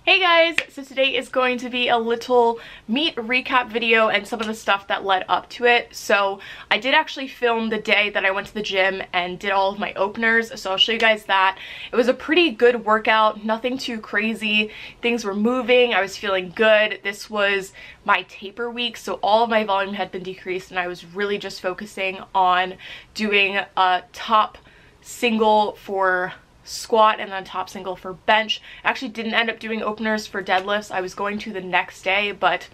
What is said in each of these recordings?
Hey guys, so today is going to be a little meet recap video and some of the stuff that led up to it. So I did actually film the day that I went to the gym and did all of my openers, so I'll show you guys that. It was a pretty good workout, nothing too crazy. Things were moving, I was feeling good. This was my taper week, so all of my volume had been decreased and I was really just focusing on doing a top single for squat and then top single for bench. I actually didn't end up doing openers for deadlifts. I was going to the next day, but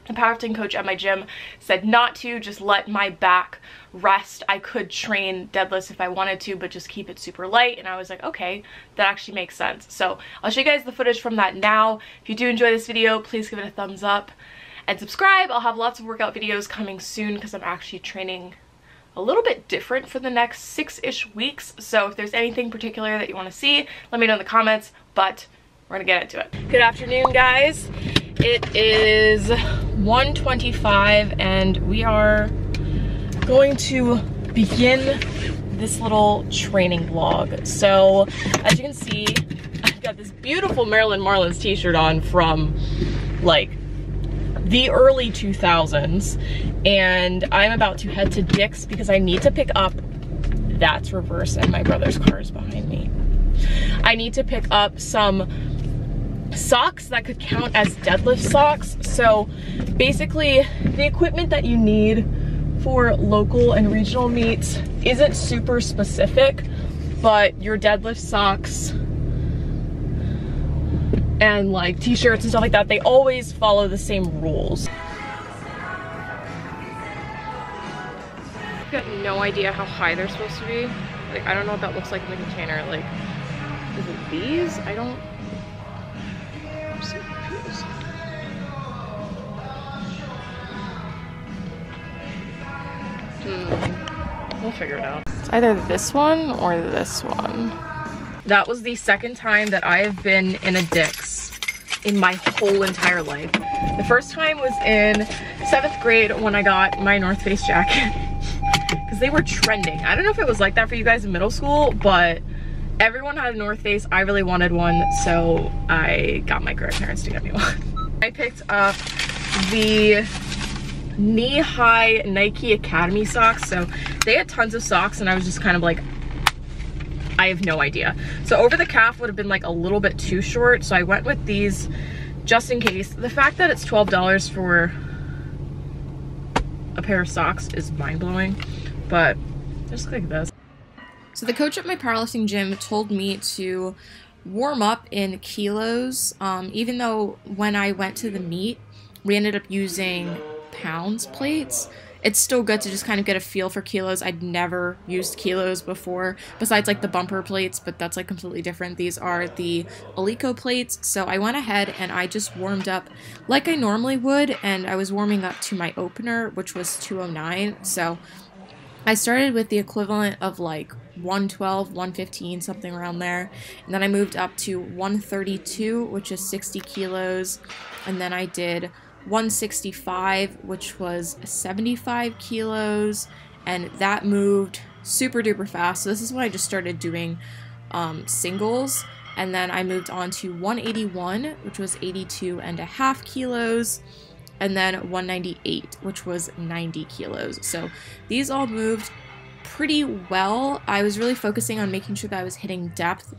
the powerlifting coach at my gym said not to, just let my back rest. I could train deadlifts if I wanted to, but just keep it super light. And I was like, okay, that actually makes sense. So I'll show you guys the footage from that now. If you do enjoy this video, please give it a thumbs up and subscribe. I'll have lots of workout videos coming soon because I'm actually training a little bit different for the next 6-ish weeks. So if there's anything particular that you want to see, let me know in the comments, but we're gonna get into it. Good afternoon, guys. It is 1:25 and we are going to begin this little training vlog. So as you can see, I've got this beautiful Marilyn Marlin's t-shirt on from like the early 2000s, and I'm about to head to Dick's because I need to pick up, that's reverse and my brother's car is behind me. I need to pick up some socks that could count as deadlift socks. So basically the equipment that you need for local and regional meets isn't super specific, but your deadlift socks and like t-shirts and stuff like that, they always follow the same rules. I've got no idea how high they're supposed to be. Like, I don't know what that looks like in the container. Like, is it these? I don't... I'm so confused. We'll figure it out. It's either this one or this one. That was the second time that I have been in a Dick's in my whole entire life. The first time was in 7th grade when I got my North Face jacket because they were trending. I don't know if it was like that for you guys in middle school, but everyone had a North Face. I really wanted one, so I got my grandparents to get me one. I picked up the knee-high Nike Academy socks. So they had tons of socks and I was just kind of like, I have no idea. So over the calf would have been like a little bit too short, so I went with these just in case. The fact that it's $12 for a pair of socks is mind-blowing, but just like this. So the coach at my powerlifting gym told me to warm up in kilos, even though when I went to the meet, we ended up using pounds plates. It's still good to just kind of get a feel for kilos. I'd never used kilos before, besides like the bumper plates, but that's like completely different. These are the Alico plates. So I went ahead and I just warmed up like I normally would, and I was warming up to my opener, which was 209. So I started with the equivalent of like 112, 115, something around there. And then I moved up to 132, which is 60 kilos. And then I did 165, which was 75 kilos, and that moved super duper fast. So this is when I just started doing singles, and then I moved on to 181, which was 82.5 kilos, and then 198, which was 90 kilos. So these all moved pretty well. I was really focusing on making sure that I was hitting depth.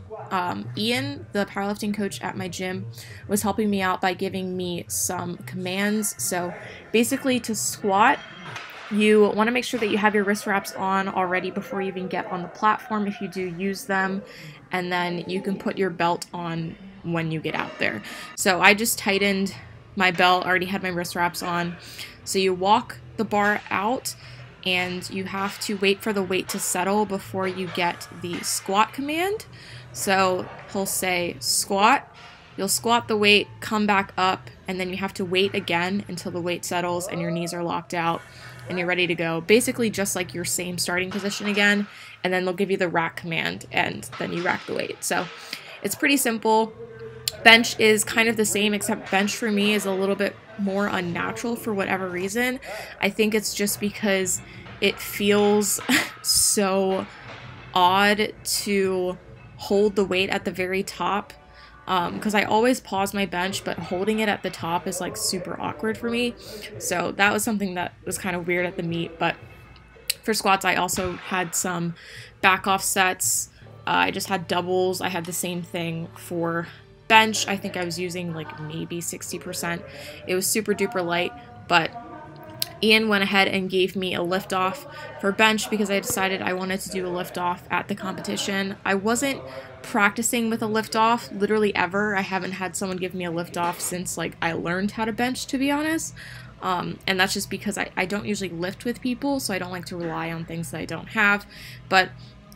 Ian, the powerlifting coach at my gym, was helping me out by giving me some commands. So basically to squat, you want to make sure that you have your wrist wraps on already before you even get on the platform if you do use them, and then you can put your belt on when you get out there. So I just tightened my belt, already had my wrist wraps on. So you walk the bar out and you have to wait for the weight to settle before you get the squat command. So he'll say squat, you'll squat the weight, come back up, and then you have to wait again until the weight settles and your knees are locked out and you're ready to go. Basically just like your same starting position again, and then they'll give you the rack command and then you rack the weight. So it's pretty simple. Bench is kind of the same, except bench for me is a little bit more unnatural for whatever reason. I think it's just because it feels so odd to hold the weight at the very top because I always pause my bench, but holding it at the top is like super awkward for me. So that was something that was kind of weird at the meet. But for squats, I also had some back off sets. I just had doubles. I had the same thing for bench. I think I was using like maybe 60%. It was super duper light, but Ian went ahead and gave me a lift off for bench because I decided I wanted to do a lift off at the competition. I wasn't practicing with a lift off literally ever. I haven't had someone give me a lift off since like I learned how to bench, to be honest. And that's just because I don't usually lift with people, so I don't like to rely on things that I don't have. But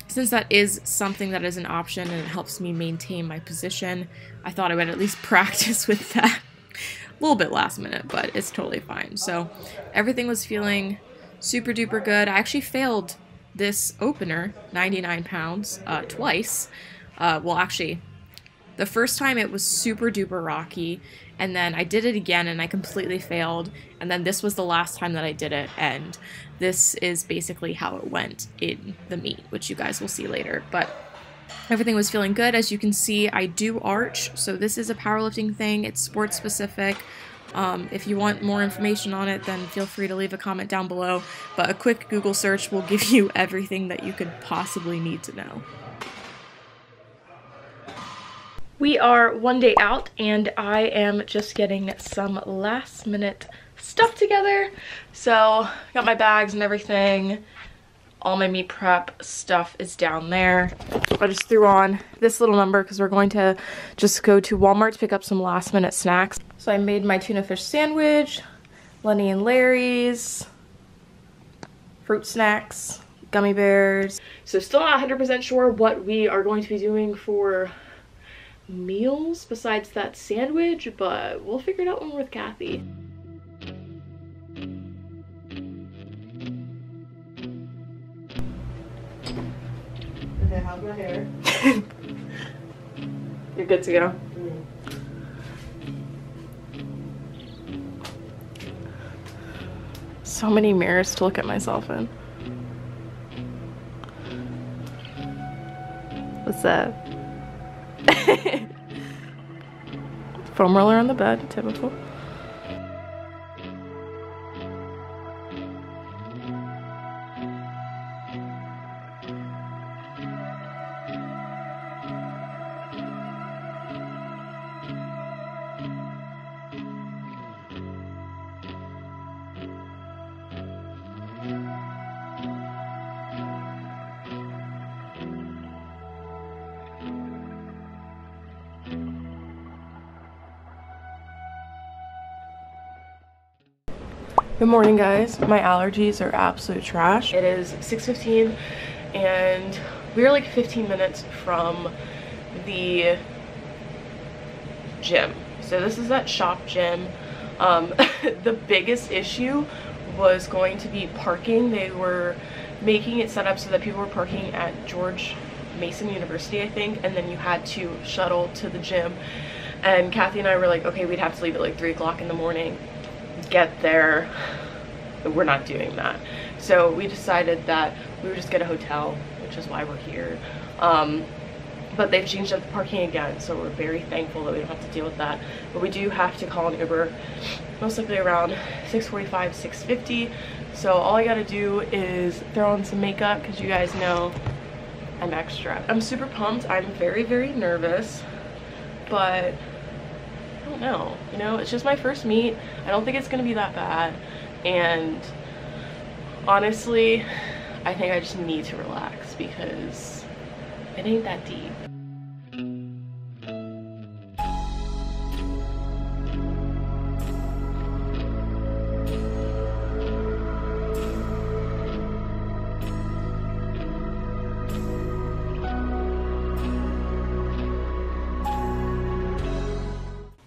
since that is something that is an option and it helps me maintain my position, I thought I would at least practice with that. A little bit last minute, but it's totally fine. So everything was feeling super duper good. I actually failed this opener, 99 pounds, twice. Well, actually, the first time it was super duper rocky, and then I did it again and I completely failed, and then this was the last time that I did it, and this is basically how it went in the meet, which you guys will see later. But everything was feeling good. As you can see, I do arch, so this is a powerlifting thing. It's sports specific. If you want more information on it, then feel free to leave a comment down below, but a quick Google search will give you everything that you could possibly need to know. We are one day out, and I am just getting some last minute stuff together. So, got my bags and everything. All my meat prep stuff is down there. I just threw on this little number because we're going to just go to Walmart to pick up some last minute snacks. So I made my tuna fish sandwich, Lenny and Larry's, fruit snacks, gummy bears. So still not 100% sure what we are going to be doing for meals besides that sandwich, but we'll figure it out when we're with Kathy. Okay, how's my hair? You're good to go. So many mirrors to look at myself in. What's that? Foam roller on the bed, typical. Good morning, guys. My allergies are absolute trash. It is 6:15 and we're like 15 minutes from the gym. So this is that shop gym. The biggest issue was going to be parking. They were making it set up so that people were parking at George Mason University, I think, and then you had to shuttle to the gym. And Kathy and I were like, okay, we'd have to leave at like 3 o'clock in the morning. Get there. We're not doing that. So we decided that we would just get a hotel, which is why we're here. But they've changed up the parking again, so we're very thankful that we don't have to deal with that. But we do have to call an Uber, most likely around 6:45, 6:50. So all I gotta do is throw on some makeup, because you guys know I'm extra. I'm super pumped. I'm very, very nervous, but I don't know, you know, it's just my first meet. I don't think it's gonna be that bad, and honestly I think I just need to relax because it ain't that deep.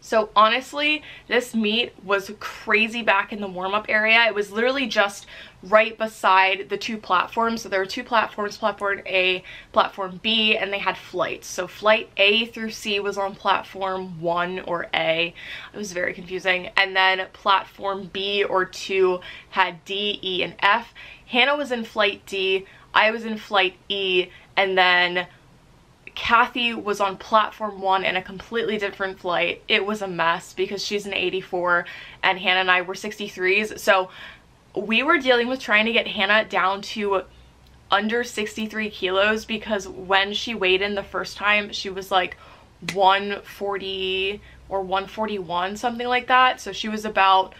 So honestly, this meet was crazy back in the warm-up area. It was literally just right beside the 2 platforms. So there were 2 platforms, platform A, platform B, and they had flights. So flight A through C was on platform 1 or A. It was very confusing. And then platform B or 2 had D, E, and F. Hannah was in flight D, I was in flight E, and then Kathy was on platform 1 in a completely different flight. It was a mess because she's an 84 and Hannah and I were 63s. So we were dealing with trying to get Hannah down to under 63 kilos because when she weighed in the first time, she was like 140 or 141, something like that. So she was about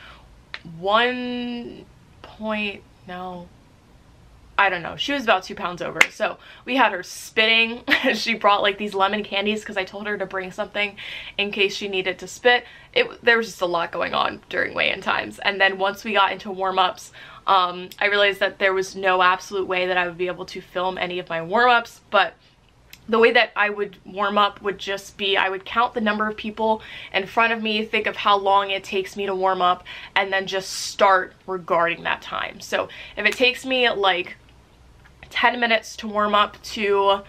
I don't know, she was about 2 pounds over. So we had her spitting. She brought like these lemon candies because I told her to bring something in case she needed to spit. There was just a lot going on during weigh-in times. And then once we got into warm-ups, I realized that there was no absolute way that I would be able to film any of my warm-ups, but the way that I would warm up would just be, I would count the number of people in front of me, think of how long it takes me to warm up, and then just start regarding that time. So if it takes me like 10 minutes to warm up to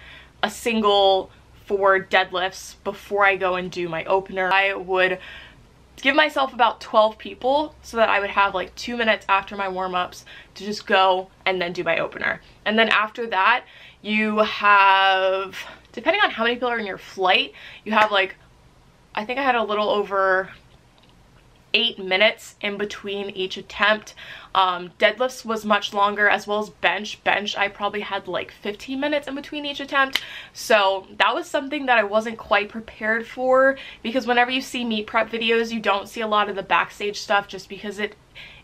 a single for deadlifts before I go and do my opener, I would give myself about 12 people so that I would have like 2 minutes after my warm-ups to just go and then do my opener. And then after that, you have, depending on how many people are in your flight, you have like, I think I had a little over 8 minutes in between each attempt. Deadlifts was much longer, as well as bench. I probably had like 15 minutes in between each attempt. So that was something that I wasn't quite prepared for, because whenever you see meet prep videos, you don't see a lot of the backstage stuff just because it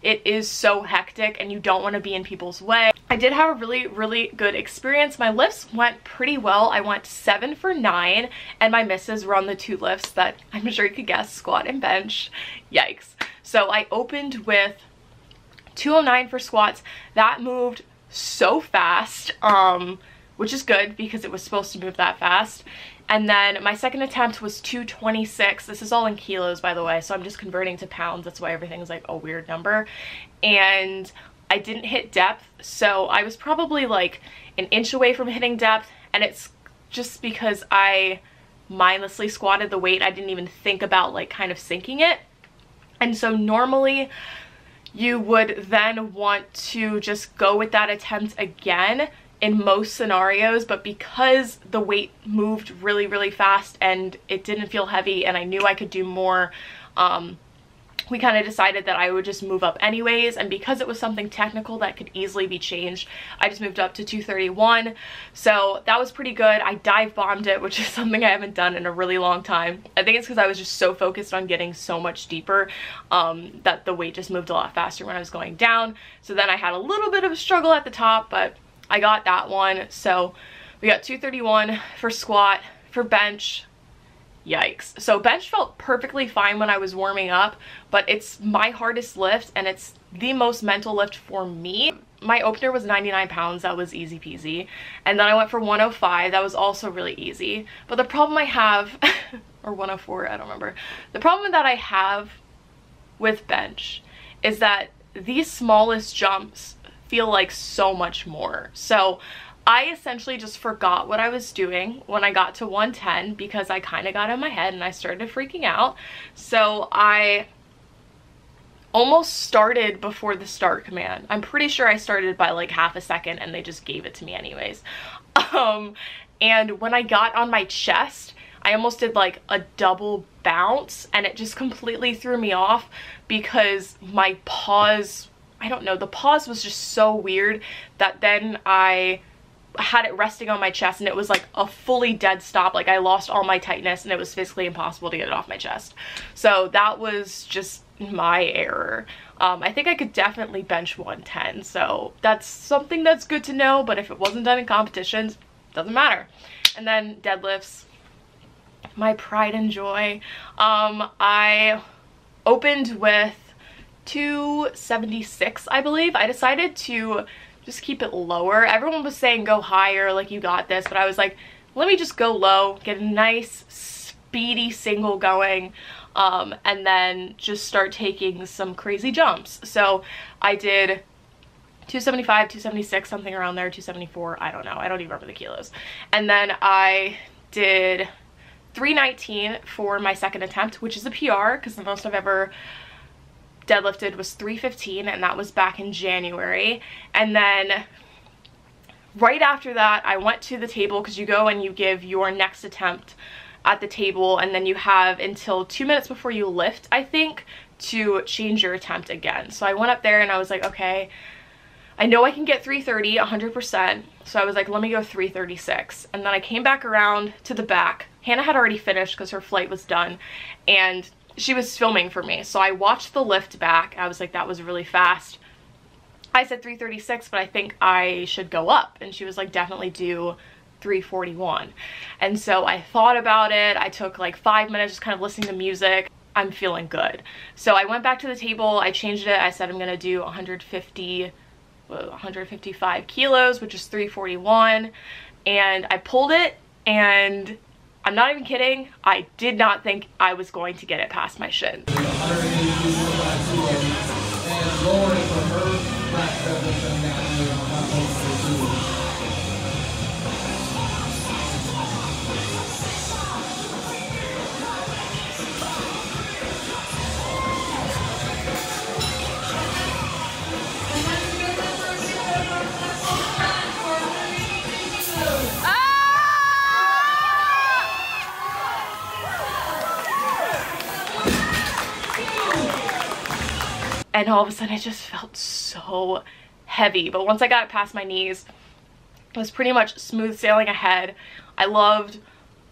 is so hectic and you don't want to be in people's way. I did have a really good experience. My lifts went pretty well. I went 7 for 9 and my misses were on the 2 lifts that I'm sure you could guess, squat and bench. Yikes. So I opened with 209 for squats. That moved so fast, which is good because it was supposed to move that fast. And then my second attempt was 226. This is all in kilos, by the way, so I'm just converting to pounds. That's why everything's like a weird number. And I didn't hit depth, so I was probably like an inch away from hitting depth, and it's just because I mindlessly squatted the weight. I didn't even think about like kind of sinking it. And so normally you would then want to just go with that attempt again in most scenarios, but because the weight moved really fast and it didn't feel heavy and I knew I could do more, we kind of decided that I would just move up anyways. And because it was something technical that could easily be changed, I just moved up to 231. So that was pretty good. I dive bombed it, which is something I haven't done in a really long time. I think it's because I was just so focused on getting so much deeper that the weight just moved a lot faster when I was going down. So then I had a little bit of a struggle at the top, but I got that one. So we got 231 for squat. For bench, yikes. So bench felt perfectly fine when I was warming up, but it's my hardest lift and it's the most mental lift for me. My opener was 99 pounds, that was easy peasy. And then I went for 105, that was also really easy. But the problem I have, or 104, I don't remember. The problem that I have with bench is that these smallest jumps feel like so much more. So I essentially just forgot what I was doing when I got to 110 because I kind of got in my head and I started freaking out. So I almost started before the start command. I'm pretty sure I started by like half a second and they just gave it to me anyways. And when I got on my chest, I almost did like a double bounce and it just completely threw me off because my pause, I don't know, the pause was just so weird that then I had it resting on my chest and it was like a fully dead stop. Like I lost all my tightness and it was physically impossible to get it off my chest. So that was just my error. I think I could definitely bench 110. So that's something that's good to know, but if it wasn't done in competitions, doesn't matter. And then deadlifts, my pride and joy. I opened with 276, I believe. I decided to just keep it lower. Everyone was saying go higher, like you got this, but I was like, let me just go low, get a nice speedy single going, and then just start taking some crazy jumps. So I did 275, 276, something around there, 274, I don't know, I don't even remember the kilos. And then I did 319 for my second attempt, which is a PR because the most I've ever deadlifted was 315 and that was back in January. And then right after that, I went to the table because you go and you give your next attempt at the table, and then you have until 2 minutes before you lift, I think, to change your attempt again. So I went up there and I was like, okay, I know I can get 330 100%, so I was like, let me go 336. And then I came back around to the back. Hannah had already finished because her flight was done, and she was filming for me, so I watched the lift back. I was like, that was really fast. I said 336, but I think I should go up, and she was like, definitely do 341. And so I thought about it. I took like 5 minutes just kind of listening to music. I'm feeling good. So I went back to the table, I changed it. I said I'm gonna do 155 kilos, which is 341, and I pulled it, and I'm not even kidding, I did not think I was going to get it past my shins. And all of a sudden it just felt so heavy. But once I got it past my knees, it was pretty much smooth sailing ahead. I loved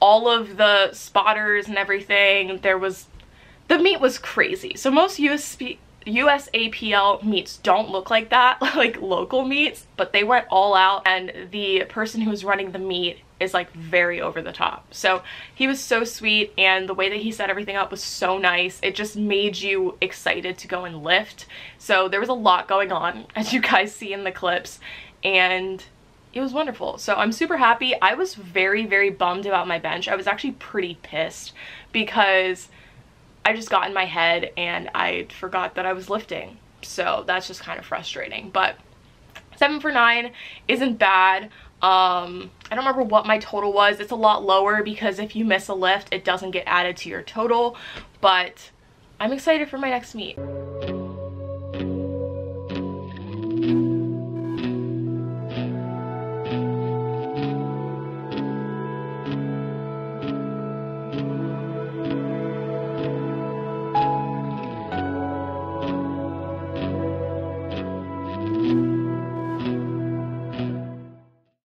all of the spotters and everything. The meat was crazy. So most USAPL meets don't look like that, like local meets, but they went all out, and the person who was running the meet is like very over the top. So he was so sweet, and the way that he set everything up was so nice. It just made you excited to go and lift. So there was a lot going on, as you guys see in the clips, and it was wonderful. So I'm super happy. I was very, very bummed about my bench. I was actually pretty pissed because I just got in my head and I forgot that I was lifting. So that's just kind of frustrating. But 7 for 9 isn't bad. I don't remember what my total was. It's a lot lower because if you miss a lift, it doesn't get added to your total. But I'm excited for my next meet.